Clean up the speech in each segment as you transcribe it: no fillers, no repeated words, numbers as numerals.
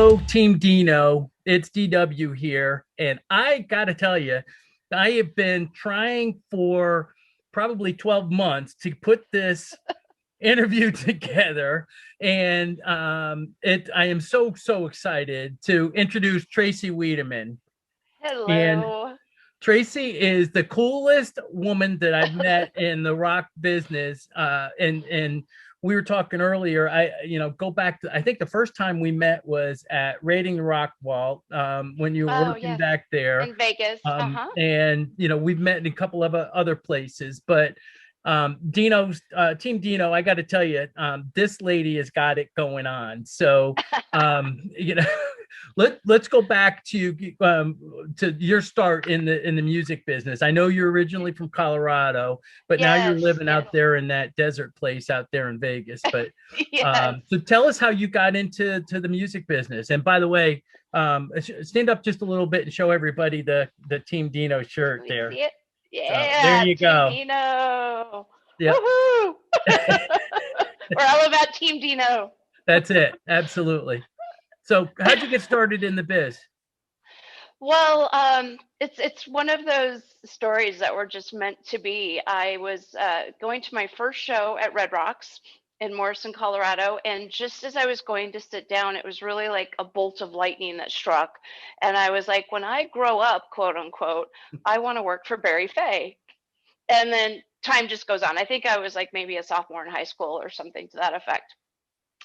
Hello, TeamDeeno. It's DW here. And I got to tell you, I have been trying for probably 12 months to put this interview together. And I am so excited to introduce Tracey Wiedeman. And Hello. Tracey is the coolest woman that I've met in the rock business. And we were talking earlier. Go back to, I think the first time we met was at Raiding the Rock Wall, when you were Oh, working yes. back there. In Vegas. Uh-huh. And we've met in a couple of other places, but TeamDeeno, I got to tell you, this lady has got it going on. So, um, you know, let's go back to your start in the music business. I know you're originally from Colorado, but now you're Yes, living yes. out there in that desert place out there in Vegas. But Yes. so tell us how you got into the music business. And by the way, stand up just a little bit and show everybody the TeamDeeno shirt Let me there. see it. So there Yeah, you Team go. Dino. Yep. Woohoo! We're all about Team Dino. That's it. Absolutely. So how'd you get started in the biz? Well, it's one of those stories that were just meant to be. I was going to my first show at Red Rocks in Morrison, Colorado, and just as I was going to sit down, it was really like a bolt of lightning that struck, and I was like, when I grow up, quote unquote, I want to work for Barry Fay. And then time just goes on. I think I was like maybe a sophomore in high school or something to that effect.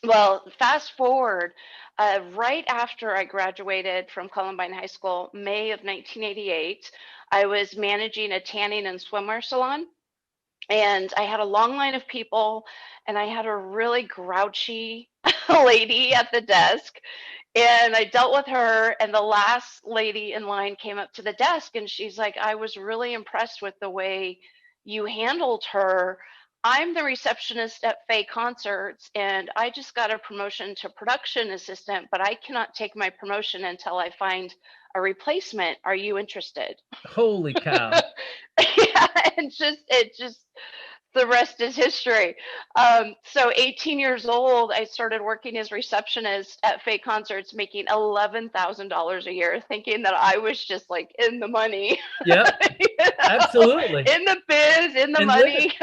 Well, fast forward, right after I graduated from Columbine High School, May of 1988, I was managing a tanning and swimwear salon. And I had a long line of people, and I had a really grouchy lady at the desk. And I dealt with her, and the last lady in line came up to the desk, and she's like, I was really impressed with the way you handled her. I'm the receptionist at Fay Concerts, and I just got a promotion to production assistant, but I cannot take my promotion until I find a replacement. Are you interested? Holy cow. Yeah, and just the rest is history. So 18 years old, I started working as receptionist at Fay Concerts, making $11,000 a year, thinking that I was just like in the money, Yep. you know, Absolutely. in the biz, in the And live money.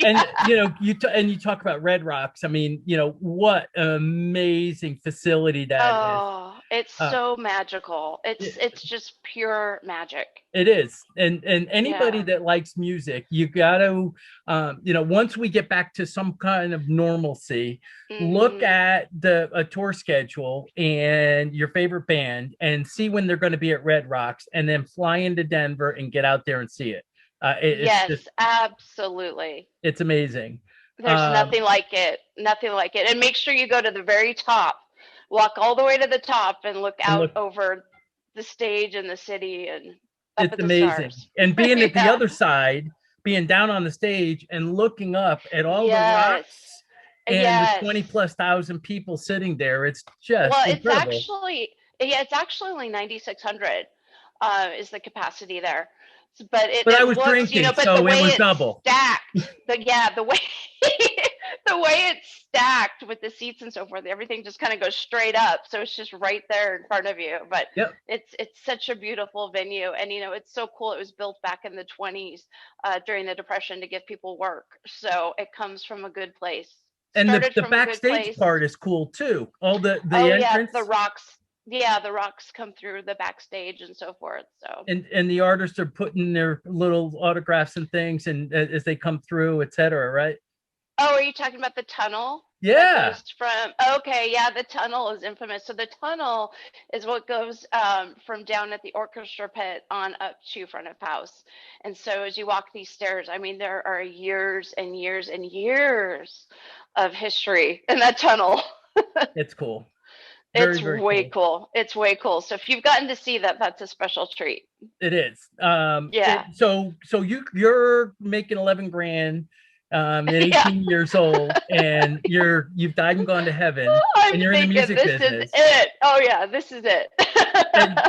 and Yeah. you talk about Red Rocks. I mean, what an amazing facility that is. Oh, it's Uh, so magical. It's it, it's just pure magic. it is, and anybody Yeah. that likes music, you got to, once we get back to some kind of normalcy, look Hmm. at the a tour schedule and your favorite band, and see when they're going to be at Red Rocks, and then fly into Denver and get out there and see it. It's just, Yes, absolutely. it's amazing. There's Um, nothing like it. Nothing like it. And make sure you go to the very top. Walk all the way to the top and look and out look, over the stage and the city and up it's at the amazing. stars. And being at the Yeah. other side, being down on the stage and looking up at all the Yes. rocks and the Yes. 20 plus thousand people sitting there, it's just Well, incredible. it's actually only 9,600 is the capacity there. But it, But I it was looks, drinking, but the so it way was it's double. stacked, the way the way it's stacked with the seats and so forth, everything just kind of goes straight up. So it's just right there in front of you. But Yep. it's such a beautiful venue, and it's so cool. It was built back in the 20s during the Depression to give people work. So it comes from a good place. And Started the from a good backstage place. part is cool too. All the Oh yeah, the entrance rocks. Yeah, the rocks come through the backstage and so forth. So. and the artists are putting their little autographs and things and as they come through, etc. Right? Oh, are you talking about the tunnel that Yeah. goes from? Okay, yeah, the tunnel is infamous. So the tunnel is what goes from down at the orchestra pit on up to front of house. And so as you walk these stairs, I mean, there are years and years and years of history in that tunnel. It's cool. Very, It's very way cool. cool. It's way cool. So if you've gotten to see that, that's a special treat. It is. Yeah. So you're making 11 grand at Yeah. 18 years old, and you've died and gone to heaven, I'm and you're in the thinking music this is business. it. Oh yeah, this is it. And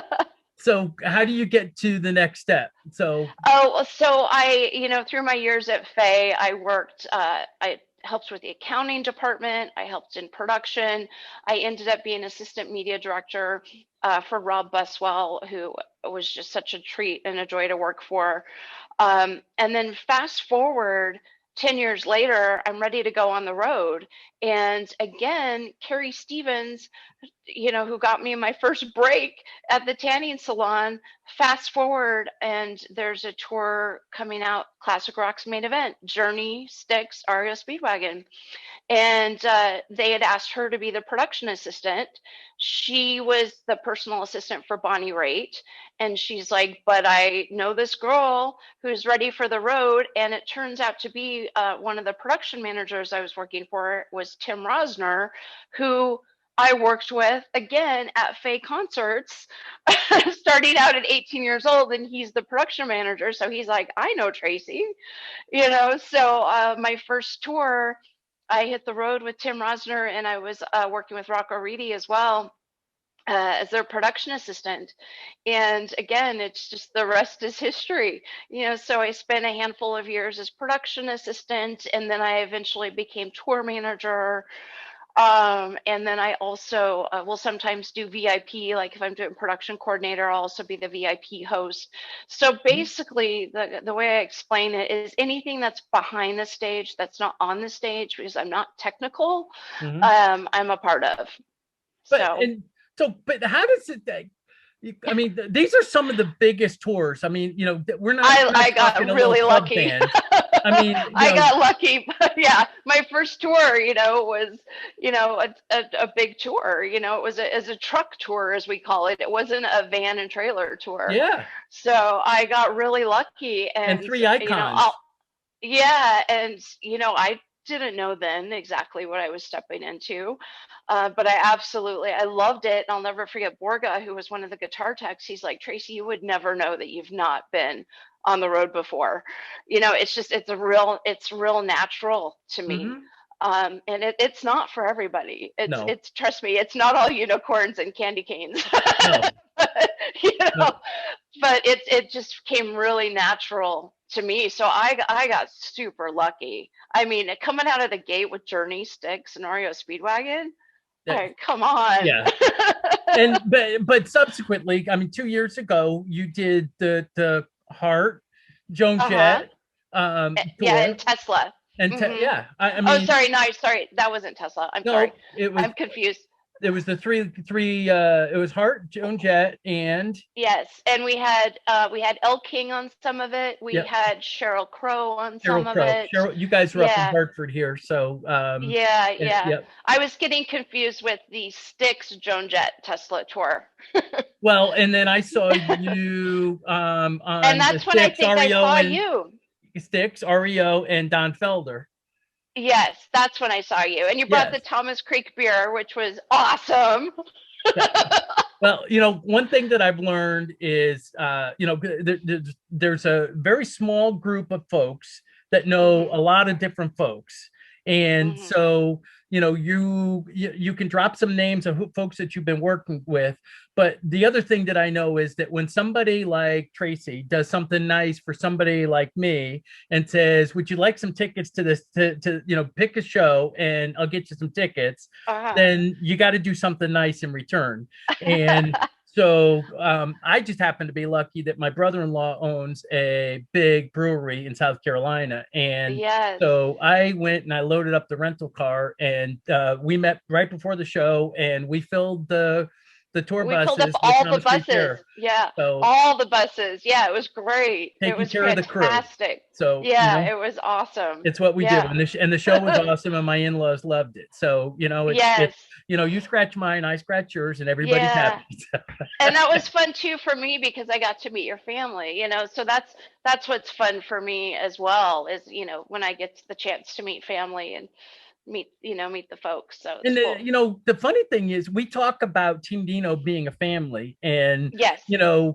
so how do you get to the next step? So Oh, so I, through my years at Fay, I worked. I helped with the accounting department. I helped in production. I ended up being assistant media director for Rob Buswell, who was just such a treat and a joy to work for. And then fast forward 10 years later, I'm ready to go on the road. And again, Carrie Stevens, who got me my first break at the tanning salon, fast forward and there's a tour coming out, Classic Rock's main event, Journey, Styx, Reo Speedwagon. And they had asked her to be the production assistant. She was the personal assistant for Bonnie Raitt. And she's like, but I know this girl who's ready for the road. And it turns out to be one of the production managers I was working for was Tim Rosner, who I worked with again at Faye concerts, starting out at 18 years old, and he's the production manager. So he's like, I know Tracey, So my first tour, I hit the road with Tim Rosner, and I was working with Rocco Reedy as well as their production assistant. And again, it's just the rest is history. So I spent a handful of years as production assistant, and then I eventually became tour manager. And then I also will sometimes do VIP, like if I'm doing production coordinator, I'll also be the VIP host. So basically, the way I explain it is anything that's behind the stage, that's not on the stage, because I'm not technical, I'm a part of. But how does it? I mean, these are some of the biggest tours. I mean, we're not. I got really lucky. I mean, I got lucky. Yeah, my first tour, was, a big tour. It was a truck tour, as we call it. It wasn't a van and trailer tour. Yeah. So I got really lucky, and 3 icons. Yeah, and I didn't know then exactly what I was stepping into, but I loved it. And I'll never forget Borga, who was one of the guitar techs. He's like, Tracey, you would never know that you've not been on the road before. It's real natural to me. And it's not for everybody. It's trust me, it's not all unicorns and candy canes. No. But it just came really natural to me. So I got super lucky. I mean, coming out of the gate with Journey, Styx, and Reo Speedwagon, come on. Yeah. And but subsequently, I mean, 2 years ago, you did the Heart, Joan Jett, tour. Yeah, and Tesla. And I mean, sorry, that wasn't Tesla. Sorry, I'm confused. It was the three. It was Heart, Joan Jett, and yes, and we had Elle King on some of it. We had Sheryl Crow on some of it. You guys were up in Hartford here, so I was getting confused with the Styx Joan Jett Tesla tour. Well, and then I saw you on and that's when Styx, I think I saw you. Styx, Reo, and Don Felder. Yes, that's when I saw you. And you brought the Thomas Creek beer, which was awesome. Well, one thing that I've learned is, there's a very small group of folks that know a lot of different folks. And so, you can drop some names of folks that you've been working with. But the other thing that I know is that when somebody like Tracey does something nice for somebody like me and says, would you like some tickets to this, to pick a show and I'll get you some tickets, then you got to do something nice in return. And so I just happen to be lucky that my brother-in-law owns a big brewery in South Carolina. And so I went and I loaded up the rental car, and we met right before the show, and we filled the tour buses. We filled up all the buses. Yeah. So, all the buses. Yeah, it was great. It was care fantastic. Of the crew. So it was awesome. It's what we do. And the show was awesome, and my in-laws loved it. So, it's you scratch mine, I scratch yours, and everybody's happy. And that was fun too for me, because I got to meet your family, so that's what's fun for me as well, is when I get the chance to meet family and meet the folks. So and cool. The funny thing is, we talk about TeamDeeno being a family, and the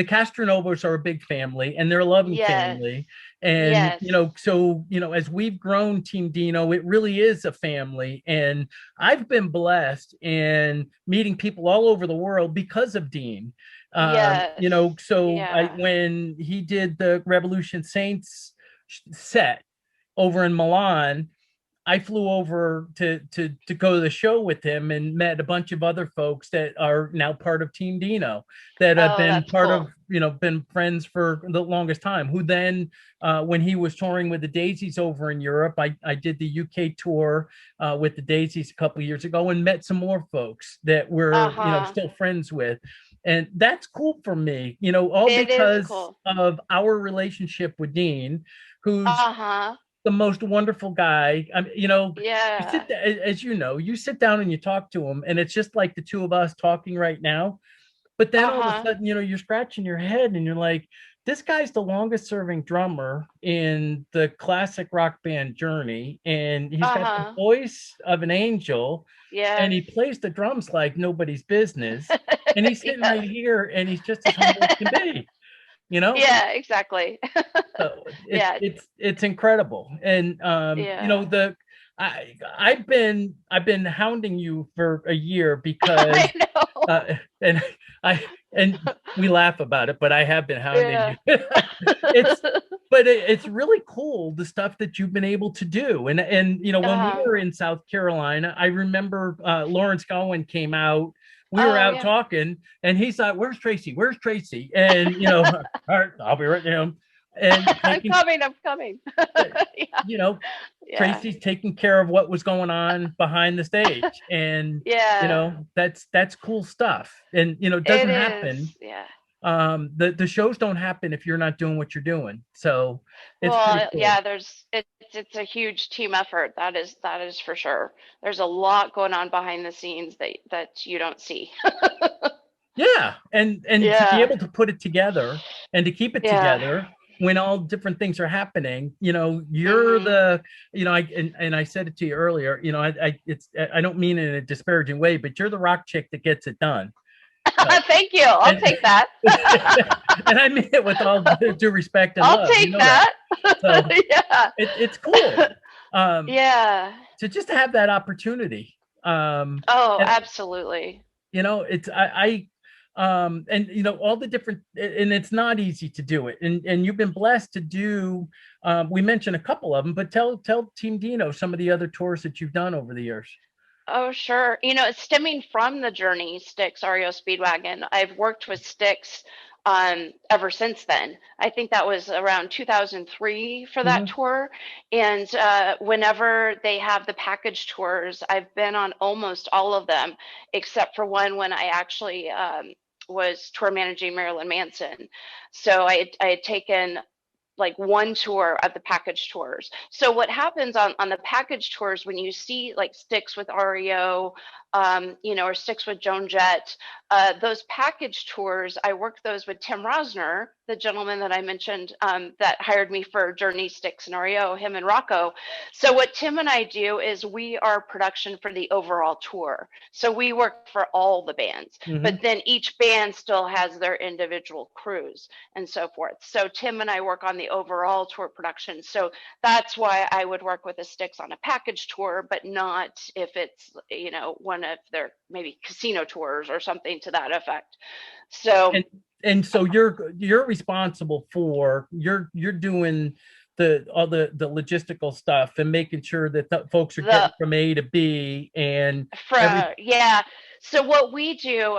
Castronovos are a big family, and they're a loving family. And so as we've grown TeamDeeno, it really is a family. And I've been blessed in meeting people all over the world because of Dean. When he did the Revolution Saints set, over in Milan, I flew over to go to the show with him and met a bunch of other folks that are now part of TeamDeeno, that have Oh, been that's part of, cool. been friends for the longest time. Who then, when he was touring with the Daisies over in Europe, I did the UK tour with the Daisies a couple of years ago and met some more folks that we're, Uh-huh. still friends with. And that's cool for me, all It is because cool. of our relationship with Dean, who's Uh-huh. the most wonderful guy. I mean, you Yeah. sit as you sit down and you talk to him, and it's just like the two of us talking right now. But then all of a Uh-huh. sudden, you're scratching your head and you're like, this guy's the longest serving drummer in the classic rock band Journey, and he's got the Uh-huh. voice of an angel, and Yes. he plays the drums like nobody's business. And he's sitting right Yes. here, and he's just as humble as can be, you know? Yeah, exactly. So Yeah. it's incredible. And Yeah. I've been hounding you for a year I because know. and I and we laugh about it, but I have been hounding Yeah. you. it's it's really cool, the stuff that you've been able to do. And when we Uh-huh. were in South Carolina, I remember Lawrence Gowan came out. We were Oh, out yeah. talking, and he's like, "Where's Tracy? Where's Tracy?" And all right, I'll be right there. And I'm taking, coming. I'm coming. Yeah. you know, Yeah. Tracy's taking care of what was going on behind the stage, and Yeah. that's cool stuff. And it It doesn't is. happen. Yeah. The shows don't happen if you're not doing what you're doing. So it's pretty Well, cool. yeah, it's a huge team effort. That is for sure. There's a lot going on behind the scenes that you don't see. Yeah, and to be Yeah. able to put it together and to keep it Yeah. together when all different things are happening, you're Hmm. the, and I said it to you earlier, I don't mean it in a disparaging way, but you're the rock chick that gets it done. So, Thank you. I'll and take that. and I mean it with all due respect and I'll love, you take know that. that. So Yeah. it's cool. Um, Yeah. to just have that opportunity. Oh, And absolutely. it's and all the different, and it's not easy to do it, and you've been blessed to do, we mentioned a couple of them, but tell TeamDeeno some of the other tours that you've done over the years. Oh, sure. It's stemming from the journey, Styx, Reo Speedwagon. I've worked with Styx ever since then. I think that was around 2003 for that Hmm. tour. And whenever they have the package tours, I've been on almost all of them, except for one when I actually was tour managing Marilyn Manson. So I had taken like one tour of the package tours. So what happens on the package tours when you see like Styx with REO, or Styx with Joan Jett, those package tours, I worked those with Tim Rosner, the gentleman that I mentioned that hired me for Journey, Styx, and REO, him and Rocco. So what Tim and I do is we are production for the overall tour. So we work for all the bands, but Hmm. then each band still has their individual crews and so forth. So Tim and I work on the overall tour production. So that's why I would work with the Styx on a package tour, but not if it's, one of their maybe casino tours or something to that effect. So and and so you're responsible for, you're doing all the logistical stuff and making sure that the folks are getting the from A to B and every. Yeah. So what we do,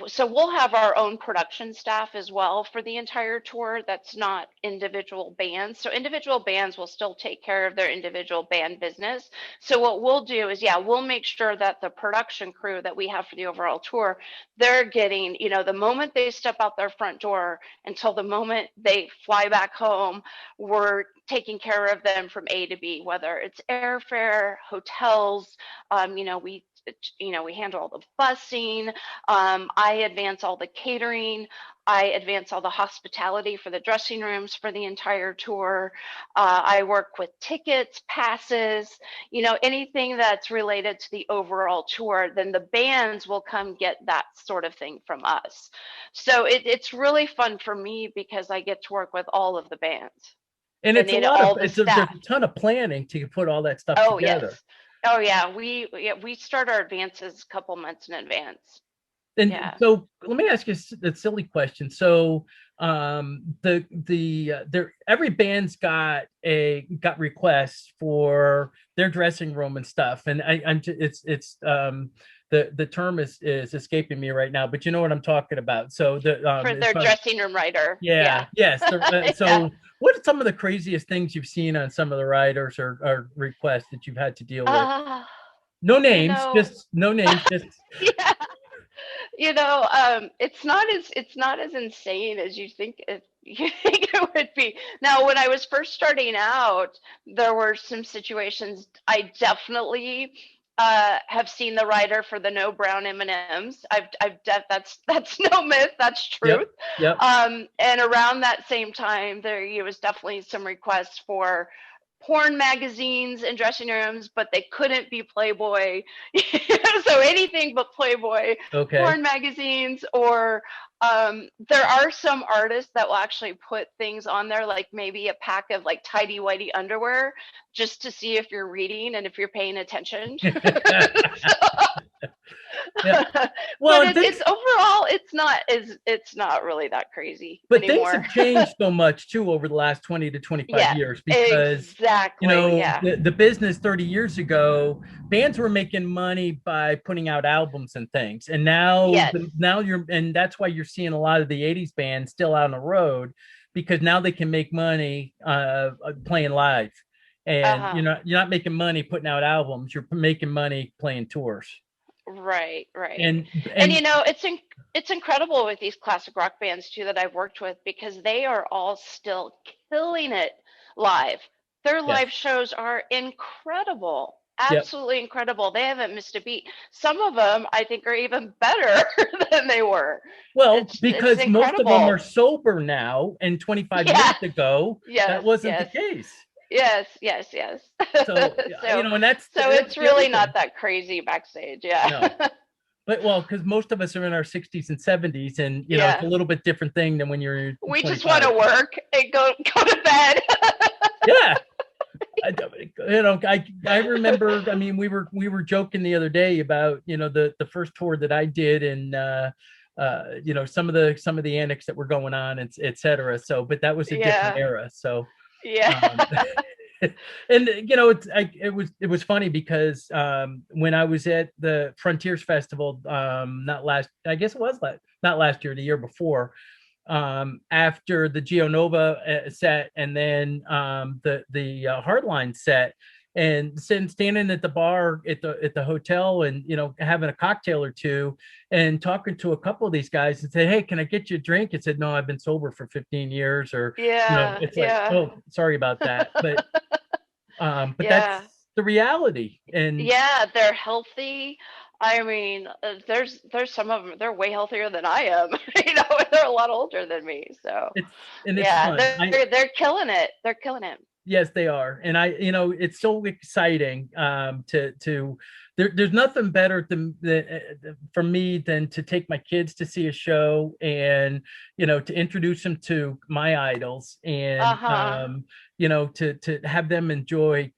so we'll have our own production staff as well for the entire tour. That's not individual bands. So individual bands will still take care of their individual band business. So what we'll do is, yeah, we'll make sure that the production crew that we have for the overall tour, they're getting, the moment they step out their front door until the moment they fly back home, we're taking care of them from A to B, whether it's airfare, hotels, we handle all the busing. I advance all the catering. I advance all the hospitality for the dressing rooms for the entire tour. I work with tickets, passes, anything that's related to the overall tour. Then the bands will come get that sort of thing from us. So it's really fun for me because I get to work with all of the bands And and all the there's staff. a ton of planning to put all that stuff Oh together. yes. Oh yeah. We start our advances a couple months in advance. And Yeah. so let me ask you a silly question. So there every band's got requests for their dressing room and stuff. And it's the term is escaping me right now, but you know what I'm talking about. So For as their far, dressing room writer. yeah, Yeah. yes. Yeah. So what are some of the craziest things you've seen on some of the writers or requests that you've had to deal with? Uh, No you names, know, just no names, just yeah. It's not as insane as you think it would be. Now, when I was first starting out, there were some situations I definitely have seen the writer for the no brown M&Ms. That's no myth, that's yep, truth. yep. And around that same time, there was definitely some requests for porn magazines and dressing rooms, but they couldn't be Playboy. So anything but Playboy, Okay. porn magazines, or there are some artists that will actually put things on there, like maybe a pack of like tidy whitey underwear, just to see if you're reading and if you're paying attention. Yeah. But Well, it's overall, it's not really that crazy but things anymore. have changed so much too over the last 20 to 25 Yeah, years because exactly. Yeah. the business 30 years ago, bands were making money by putting out albums and things. And Yes. now you're, and that's why you're seeing a lot of the 80s bands still out on the road, because now they can make money playing live. And Uh-huh. you're not making money putting out albums, you're making money playing tours. Right, right. And And and it's incredible with these classic rock bands too that I've worked with, because they are all still killing it live. Their yes. live shows are incredible. Yep. Absolutely incredible. They haven't missed a beat. Some of them I think are even better than they were. Well, It's because most of them are incredible. sober now, and 25 Yeah. years ago, that Yes, wasn't the yes. case. Yes, yes, yes. So, So and so that's it's the other really not thing. that crazy backstage. Yeah. No, but well, because most of us are in our 60s and 70s, and it's a Yeah. little bit different thing than when you're We just want 25. to work and go to bed. Yeah, I remember. I mean, we were joking the other day about the first tour that I did, and some of the antics that were going on, and et cetera. So, but that was a different Yeah. era. So, Yeah. um, and it was funny because when I was at the Frontiers Festival, not last, I guess it was not last year, the year before, after the Geonova set, and then the Hardline set, and standing at the bar at the hotel, and having a cocktail or two, and talking to a couple of these guys, and say, "Hey, can I get you a drink?" And said, "No, I've been sober for 15 years," or Yeah. it's like, Yeah. "Oh, sorry about that," but that's Yeah. the reality. And Yeah, they're healthy. I mean, there's some of them, they're way healthier than I am. They're a lot older than me. So, it's and it's yeah, fun. I they're killing it. They're killing it. Yes, they are. And it's so exciting to there's nothing better for me than to take my kids to see a show, and to introduce them to my idols, and Uh-huh. to have them enjoy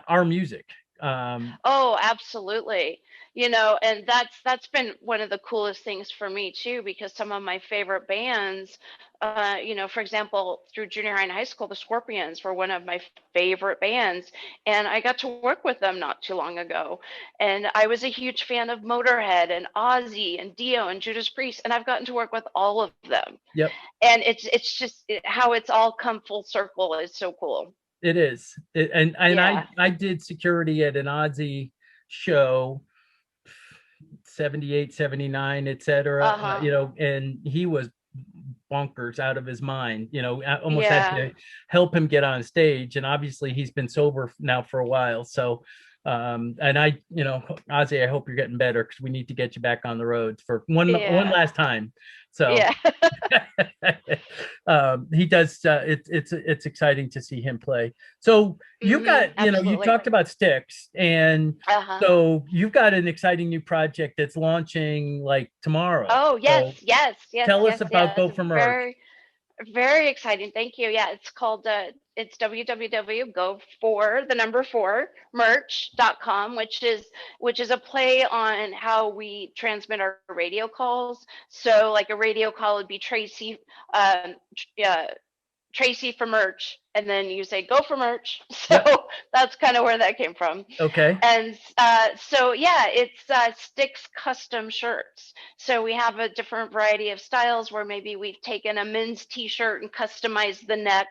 our music. Oh, absolutely. And that's been one of the coolest things for me too, because some of my favorite bands, for example, through junior high and high school, the Scorpions were one of my favorite bands, and I got to work with them not too long ago. And I was a huge fan of Motorhead and Ozzy and Dio and Judas Priest, and I've gotten to work with all of them. Yep, And it's just how it's all come full circle is so cool. it is. And Yeah. I did security at an Ozzy show, 78, 79, etc. Uh-huh. And he was bonkers out of his mind. I almost had Yeah. to help him get on stage, and obviously he's been sober now for a while. So, and Ozzy, I hope you're getting better, because we need to get you back on the road for one Yeah. last time. So, Yeah. he does. It's exciting to see him play. So you Hmm. got, you Absolutely. talked about Styx, and Uh-huh. so you've got an exciting new project that's launching like tomorrow. Oh, yes, So yes, yes, tell us yes, about yes. Go for Merch. Very, very exciting. Thank you. Yeah, it's called it's www.go4merch.com, which is a play on how we transmit our radio calls. So like a radio call would be Tracy, uh, Tracy for merch, and then you say go for merch. So Yep. that's kind of where that came from. Okay. And so yeah, it's Styx custom shirts. So we have a different variety of styles where maybe we've taken a men's t-shirt and customized the neck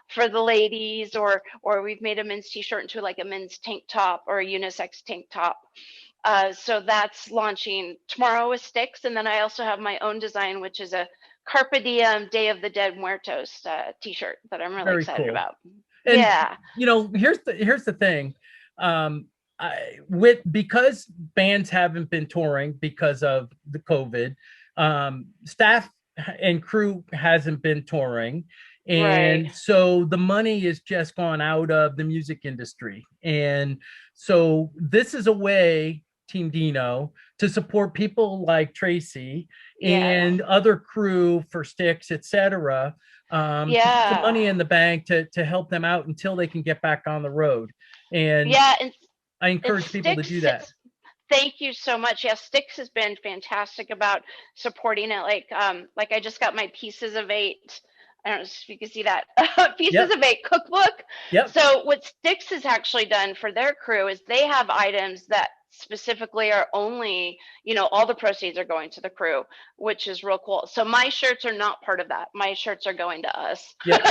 for the ladies, or we've made a men's t-shirt into like a men's tank top or a unisex tank top. So that's launching tomorrow with Styx, and then I also have my own design, which is a Carpe Diem Day of the Dead Muertos t-shirt that I'm really Very excited cool. about. And Yeah. here's the thing. Because bands haven't been touring because of the COVID, staff and crew hasn't been touring. Right. And so the money is just gone out of the music industry. And so this is a way, TeamDeeno, to support people like Tracy Yes. and other crew for Styx, etc., to put some Yeah. money in the bank to help them out until they can get back on the road. And Yeah. I And encourage people to do Styx, that. thank you so much. Yeah, Styx has been fantastic about supporting it. Like I just got my Pieces of Eight. I don't know if you can see that Pieces Yep. of Eight cookbook. Yep. So what Styx has actually done for their crew is they have items that specifically are only, all the proceeds are going to the crew, which is real cool. So my shirts are not part of that. My shirts are going to us. Yep.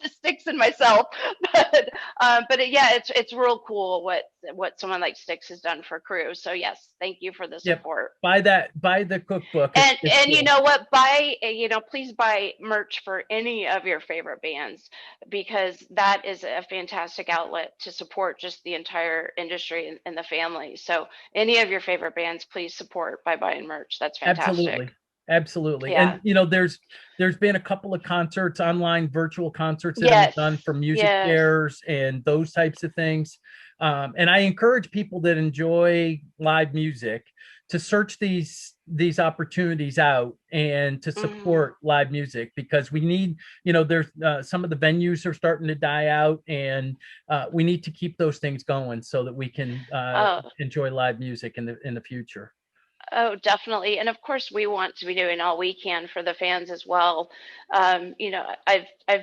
To Styx and myself, yeah, it's real cool what someone like Styx has done for crew. So yes, thank you for the Yep. support. Buy the cookbook. It's And you cool. know what? Buy please buy merch for any of your favorite bands, because that is a fantastic outlet to support just the entire industry and the family. So any of your favorite bands, please support by buying merch. That's fantastic. Absolutely. Absolutely. And Yeah. there's been a couple of concerts, online virtual concerts that have been Yes. done for music Yes. fairs and those types of things. And I encourage people that enjoy live music to search these opportunities out and to Hmm. support live music, because we need, there's some of the venues are starting to die out, and we need to keep those things going so that we can Oh, enjoy live music in the future. Oh, definitely. And of course, we want to be doing all we can for the fans as well. I've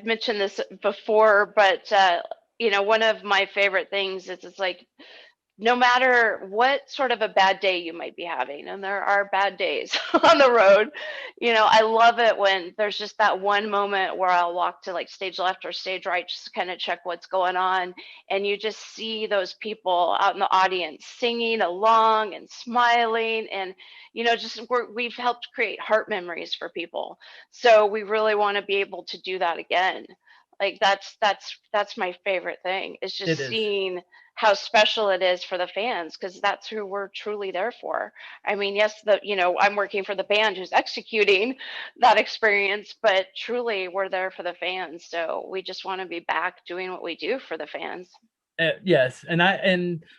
mentioned this before, but one of my favorite things is it's like no matter what sort of a bad day you might be having, and there are bad days on the road, I love it when there's just that one moment where I'll walk to like stage left or stage right just to kind of check what's going on. And you just see those people out in the audience singing along and smiling. And, we've helped create heart memories for people. So we really want to be able to do that again. Like that's my favorite thing, is It just is. seeing how special it is for the fans, because that's who we're truly there for. I mean, yes, I'm working for the band who's executing that experience, but truly we're there for the fans. So we just want to be back doing what we do for the fans. Yes, and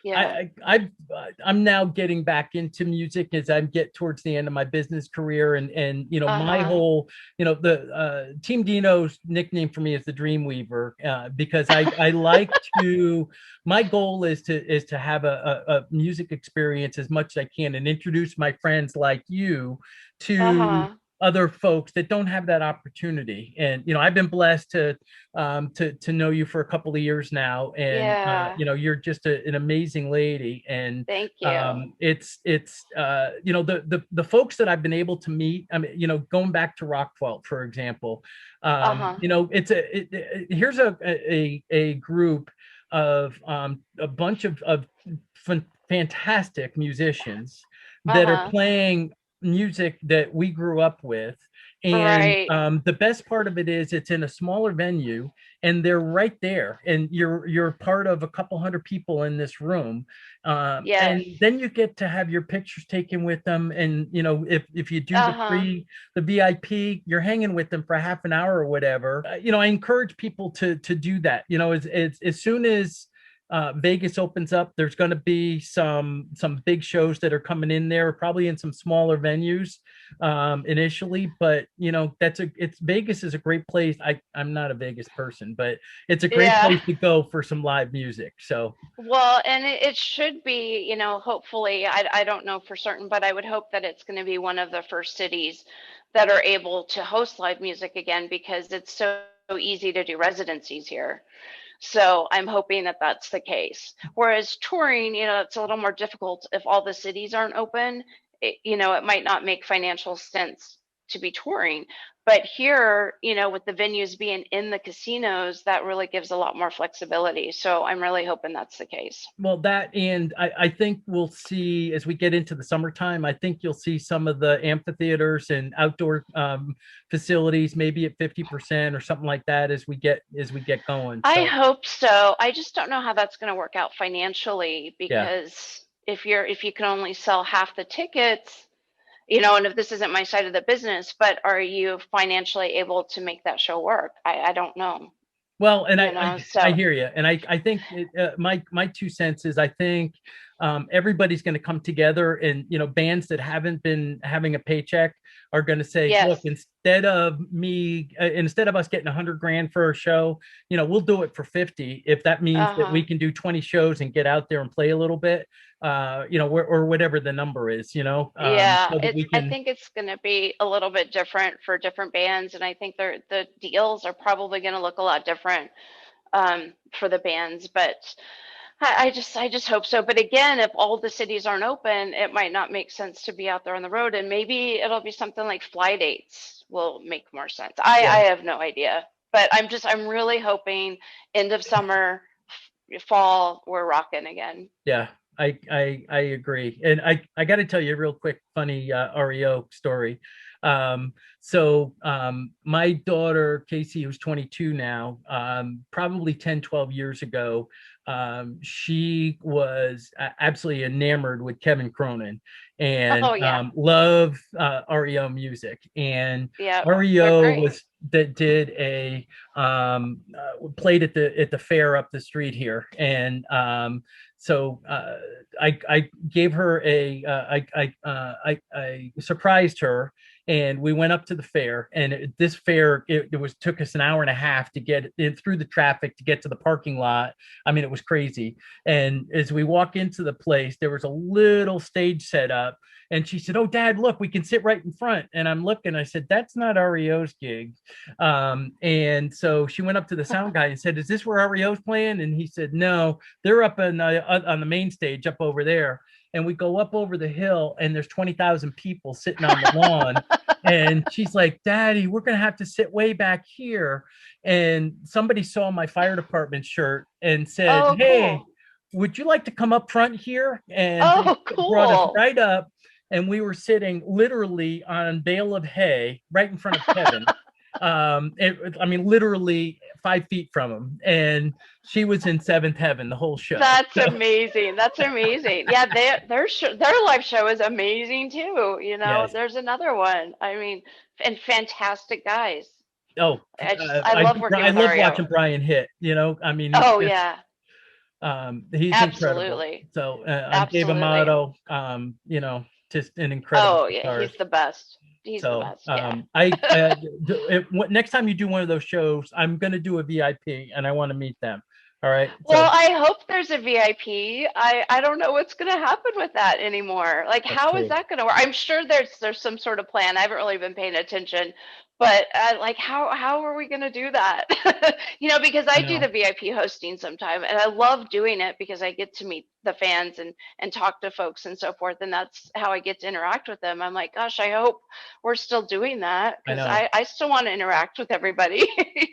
Yeah. I'm now getting back into music as I get towards the end of my business career, and my Uh-huh. whole, the TeamDeeno's nickname for me is the Dream Weaver, because I like to, my goal is to have a music experience as much as I can and introduce my friends like you to Uh-huh. other folks that don't have that opportunity. And I've been blessed to know you for a couple of years now, and Yeah. you're just an amazing lady. And Thank you. it's the folks that I've been able to meet. I mean, going back to Rockwell, for example, Uh-huh. here's a group of a bunch of fantastic musicians that are Uh-huh. playing music that we grew up with. And Right. the best part of it is it's in a smaller venue, and they're right there, and you're part of a couple hundred people in this room, Yes. and then you get to have your pictures taken with them. And if you do Uh-huh. the VIP, you're hanging with them for half an hour or whatever. I encourage people to do that. As soon as Vegas opens up, there's going to be some big shows that are coming in there, probably in some smaller venues initially. But it's Vegas is a great place. I'm not a Vegas person, but it's a great Yeah. place to go for some live music. So Well, and it should be, hopefully, I don't know for certain, but I would hope that it's going to be one of the first cities that are able to host live music again because it's so easy to do residencies here. So I'm hoping that that's the case. Whereas touring, it's a little more difficult if all the cities aren't open. It might not make financial sense to be touring. But here, with the venues being in the casinos, that really gives a lot more flexibility. So I'm really hoping that's the case. well, that, and I think we'll see as we get into the summertime. I think you'll see some of the amphitheaters and outdoor facilities maybe at 50% or something like that as we get going. I So hope so. I just don't know how that's going to work out financially yeah. because if you can only sell half the tickets, and if this isn't my side of the business, but are you financially able to make that show work? I don't know, Well, and I so hear you, and I think my 2 cents is I think everybody's going to come together, and bands that haven't been having a paycheck are going to say, look, yes. instead of us getting 100 grand for a show, we'll do it for 50 if that means that Uh-huh. we can do 20 shows and get out there and play a little bit, or whatever the number is, Yeah, so that we I can. think it's going to be a little bit different for different bands, and I think the deals are probably going to look a lot different for the bands, but I just hope so. But again, if all the cities aren't open, it might not make sense to be out there on the road, and maybe it'll be something like fly dates will make more sense. I Yeah. have no idea, but I'm really hoping end of summer, fall, we're rocking again. Yeah, I agree, and I got to tell you a real quick funny REO story. My daughter Casey, who's 22 now, probably 10, 12 years ago, she was absolutely enamored with Kevin Cronin and Oh yeah, loved REO music. And yeah, they're REO great. was that did a played at the fair up the street here, and so I gave her I surprised her, and we went up to the fair. And this fair, it took us an hour and a half to get in through the traffic to get to the parking lot. I mean, it was crazy. And as we walk into the place, there was a little stage set up. And she said, "Oh, Dad, look, we can sit right in front." And I'm looking. I said, "That's not REO's gig." And so she went up to the sound guy and said, "Is this where REO's playing?" And he said, "No, they're up on the main stage up over there." And we go up over the hill, and there's 20,000 people sitting on the lawn. And she's like, "Daddy, we're gonna have to sit way back here." And somebody saw my fire department shirt and said, Oh, "Hey, cool. would you like to come up front here?" And they Oh, brought us cool. right up, and we were sitting literally on a bale of hay right in front of Kevin. I mean, literally 5 feet from him, and she was in seventh heaven the whole show. That's So amazing. That's amazing. Yeah, their live show is amazing too. yes. There's another one. I mean, and fantastic guys. Oh, I love working I with love Ario. watching Brian hit. I mean, Oh yeah, he's incredible. absolutely, So I'm Dave absolutely. Amato. Just an incredible Oh yeah, he's guitarist. the best. He's the So best. Yeah. next time you do one of those shows, I'm gonna do a VIP, and I want to meet them. All right. Well, So I hope there's a VIP. I don't know what's going to happen with that anymore. Like, that's how is true. that going to work? I'm sure there's some sort of plan. I haven't really been paying attention, but like, how are we going to do that? Because I I do know. the VIP hosting sometime, and I love doing it because I get to meet the fans and talk to folks and so forth, and that's how I get to interact with them. I'm like, gosh, I hope we're still doing that I because know. I still want to interact with everybody.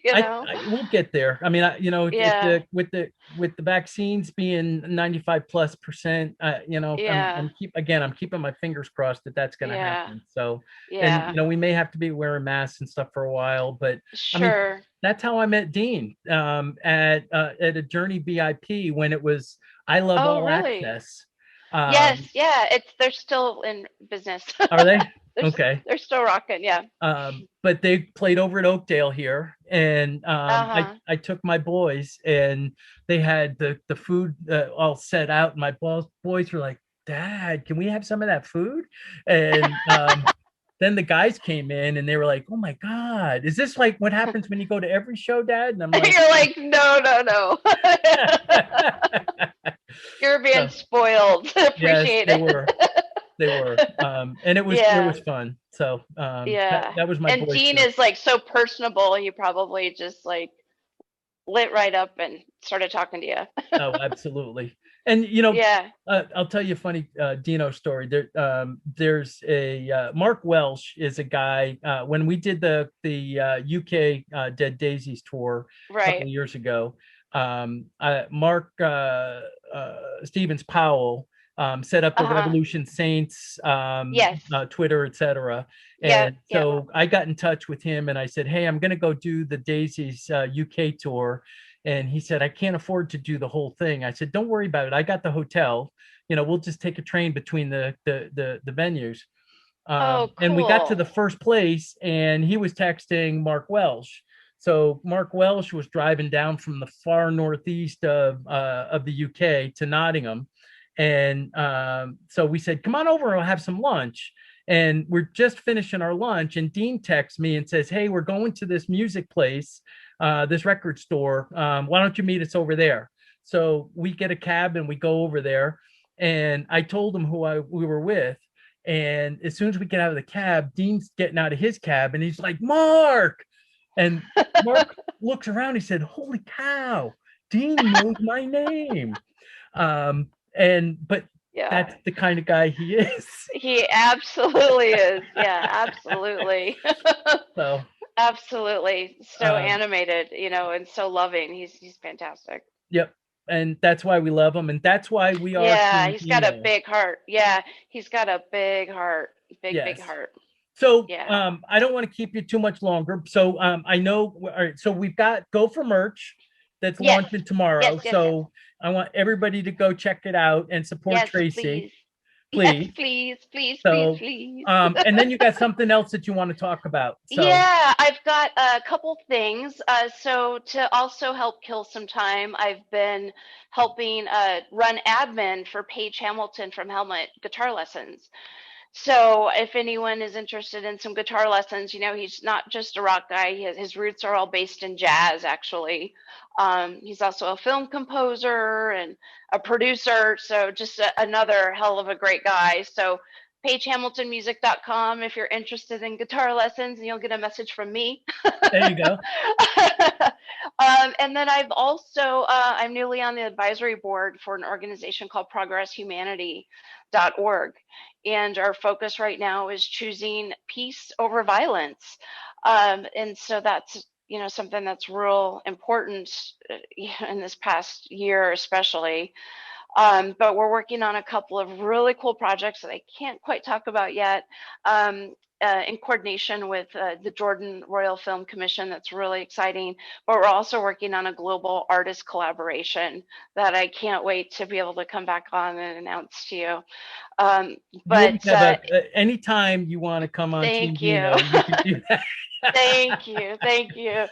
you know? I we'll get there. I mean, if Yeah, with the vaccines being 95+%, yeah, I'm keeping my fingers crossed that that's going to yeah. happen. So, and Yeah, we may have to be wearing masks and stuff for a while, but I mean, sure. that's how I met Dean at a Journey VIP when it was I Love Oh, All really? Access. Yes, Um, yeah, they're still in business. are they? Okay. they're still rocking. Yeah. But they played over at Oakdale here, and Uh-huh. I took my boys, and they had the food all set out. And my boys were like, "Dad, can we have some of that food?" And then the guys came in, and they were like, "Oh my God, is this like what happens when you go to every show, Dad?" And I'm like, You're like, no, no, no. You're being so, spoiled. yes, Appreciate it. they were, and it Yeah. was fun. So Yeah. that was my And boys Dean show. is like so personable. He probably just like lit right up and started talking to you. Oh, absolutely. And Yeah. I'll tell you a funny Dino story. There's a Mark Welsh is a guy. When we did the UK Dead Daisies tour a couple Right. of years ago, Mark Stevens Powell set up the Uh-huh. Revolution Saints Yes. Twitter, etc. Yep. And Yep. so I got in touch with him, and I said, "Hey, I'm going to go do the Daisies UK tour." And he said, "I can't afford to do the whole thing." I said, "Don't worry about it. I got the hotel. We'll just take a train between the venues." Oh, And we got to cool. the first place, and he was texting Mark Welsh. So Mark Welsh was driving down from the far northeast of the UK to Nottingham, and so we said, "Come on over, and we'll have some lunch." And we're just finishing our lunch, and Dean texts me and says, "Hey, we're going to this music place, this record store. Why don't you meet us over there?" So we get a cab and we go over there. And I told him we were with. And as soon as we get out of the cab, Dean's getting out of his cab, and he's like, "Mark." And Mark looks around. He said, "Holy cow, Dean knows my name." But Yeah. that's the kind of guy he is. He absolutely is. Yeah, absolutely. So, Absolutely. So um, animated, and so loving. He's fantastic. yep. And that's why we love him. And that's why we are Yeah, Team he's got a Dino. big heart. Yeah, he's got a big heart. Big, big Yes. heart. So Yeah. I don't want to keep you too much longer. So I know. All right. So we've got Go for Merch that's Yes. launching Yes, tomorrow. yes, yes. So I want everybody to go check it out and support Yes, Tracey, please. Yes, please. please, please, please, So, please. and then you got something else that you want to talk about. So, Yeah, I've got a couple things. So to also help kill some time, I've been helping run admin for Paige Hamilton from Helmet Guitar Lessons. So if anyone is interested in some guitar lessons, he's not just a rock guy. His roots are all based in jazz, actually. He's also a film composer and a producer. So just another hell of a great guy. So PaigeHamiltonMusic.com if you're interested in guitar lessons, and you'll get a message from me. there you go. And then I'm newly on the advisory board for an organization called ProgressHumanity.org. And our focus right now is choosing peace over violence. And so that's, something that's real important in this past year, especially. But we're working on a couple of really cool projects that I can't quite talk about yet. In coordination with the Jordan Royal Film Commission. That's really exciting. But we're also working on a global artist collaboration that I can't wait to be able to come back on and announce to you. Um, You always but have anytime you want to come on Team thank you. Dino, you can do that. Thank you. Thank you.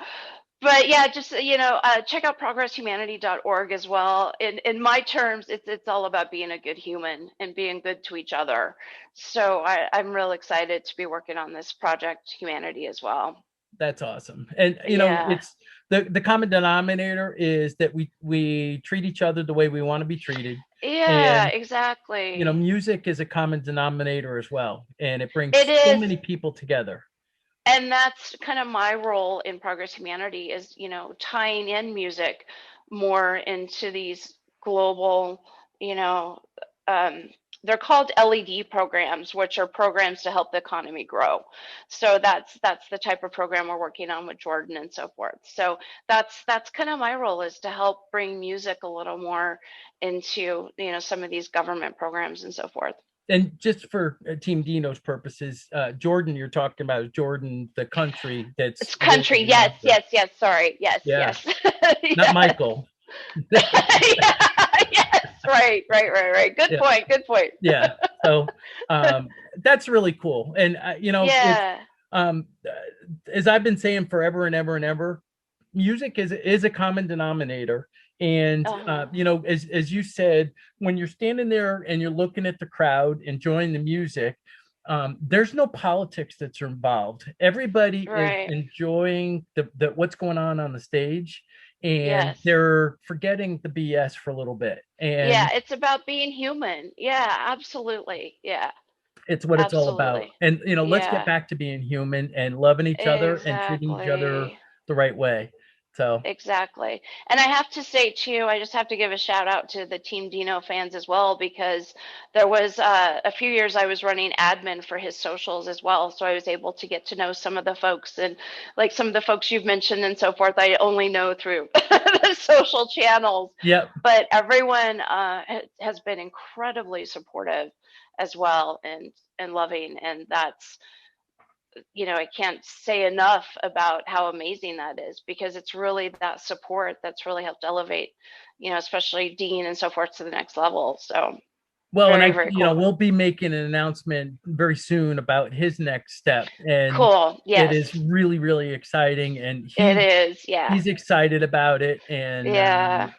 But yeah, just check out progresshumanity.org as well. In my terms, it's all about being a good human and being good to each other. So I'm real excited to be working on this project humanity as well. That's awesome. And Yeah. it's the common denominator is that we treat each other the way we want to be treated. Yeah, And exactly. music is a common denominator as well, and it It brings so is. many people together. And that's kind of my role in Progress Humanity is, tying in music more into these global, you know, um, they're called LED programs, which are programs to help the economy grow. So that's the type of program we're working on with Jordan and so forth. So that's kind of my role, is to help bring music a little more into, some of these government programs and so forth. And just for Team Dino's purposes, Jordan, you're talking about Jordan, the country that's It's country. world Yes, renowned for. yes, yes. Sorry. Yes, Yeah, yes. not Yes. Michael. Yeah, yes. Right. Good Yeah. point. Good point. Yeah. So that's really cool. And it's Yeah. um, as I've been saying forever and ever and ever, music is a common denominator. And Uh-huh. as you said, when you're standing there and you're looking at the crowd, enjoying the music, there's no politics that's involved. Everybody is Right. enjoying the what's going on the stage, and Yes. they're forgetting the BS for a little bit. Yeah, And it's about being human. Yeah, absolutely. Yeah, it's what it's all about. absolutely. And let's get Yeah, back to being human and loving each other and treating each other exactly. the right way. So, Exactly. And I have to say too, I just have to give a shout out to the TeamDeeno fans as well, because there was a few years I was running admin for his socials as well. So I was able to get to know some of the folks, and like some of the folks you've mentioned and so forth, I only know through the social channels. yep. But everyone has been incredibly supportive as well, and loving. And that's, I can't say enough about how amazing that is, because it's really that support that's really helped elevate, especially Dean and so forth to the next level. So Well, and very, very cool. we'll be making an announcement very soon about his next step, and Cool. it Yes, is really, really exciting, and it is. Yeah. he's excited about it, and Yeah.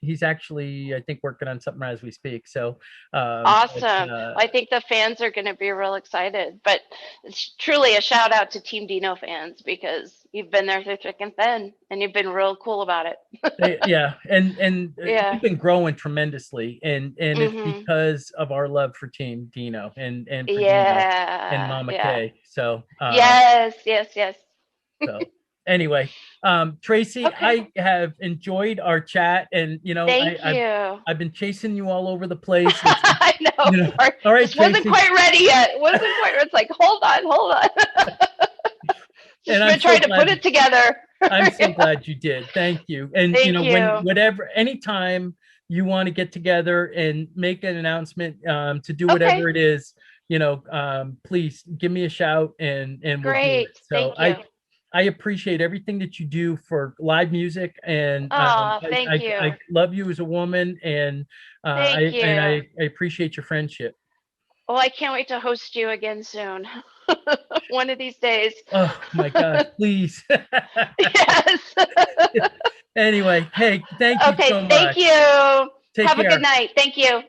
he's actually, I think, working on something as we speak. So, Awesome. Well, I think the fans are going to be real excited, but it's truly a shout out to Team Deeno fans, because you've been there through thick and thin, and you've been real cool about it. yeah, and Yeah. we've been growing tremendously, and it's Mhm. because of our love for TeamDeeno and for Dino and Yeah. Mama Yeah. Kay. So, Yes. Yes. Yes. so anyway, Tracey, Okay. I have enjoyed our chat, and Thank you. I've been chasing you all over the place. I know. Sorry. All right, Just wasn't Tracey, quite ready yet. Wasn't quite. It's like, hold on, hold on. and Just been trying to put it together. I'm so glad you did. Thank you. And Thank you. anytime you want to get together and make an announcement, to do Okay. whatever it is, please give me a shout, and we'll do it. Great. So Thank you. I appreciate everything that you do for live music, and Oh, thank you. I love you as a woman, and Thank you. I appreciate your friendship. Well, I can't wait to host you again soon. One of these days. Oh my gosh, please. Yes. Anyway, hey, thank you Okay. so Thank much. you. Take Have a good care. night. Thank you.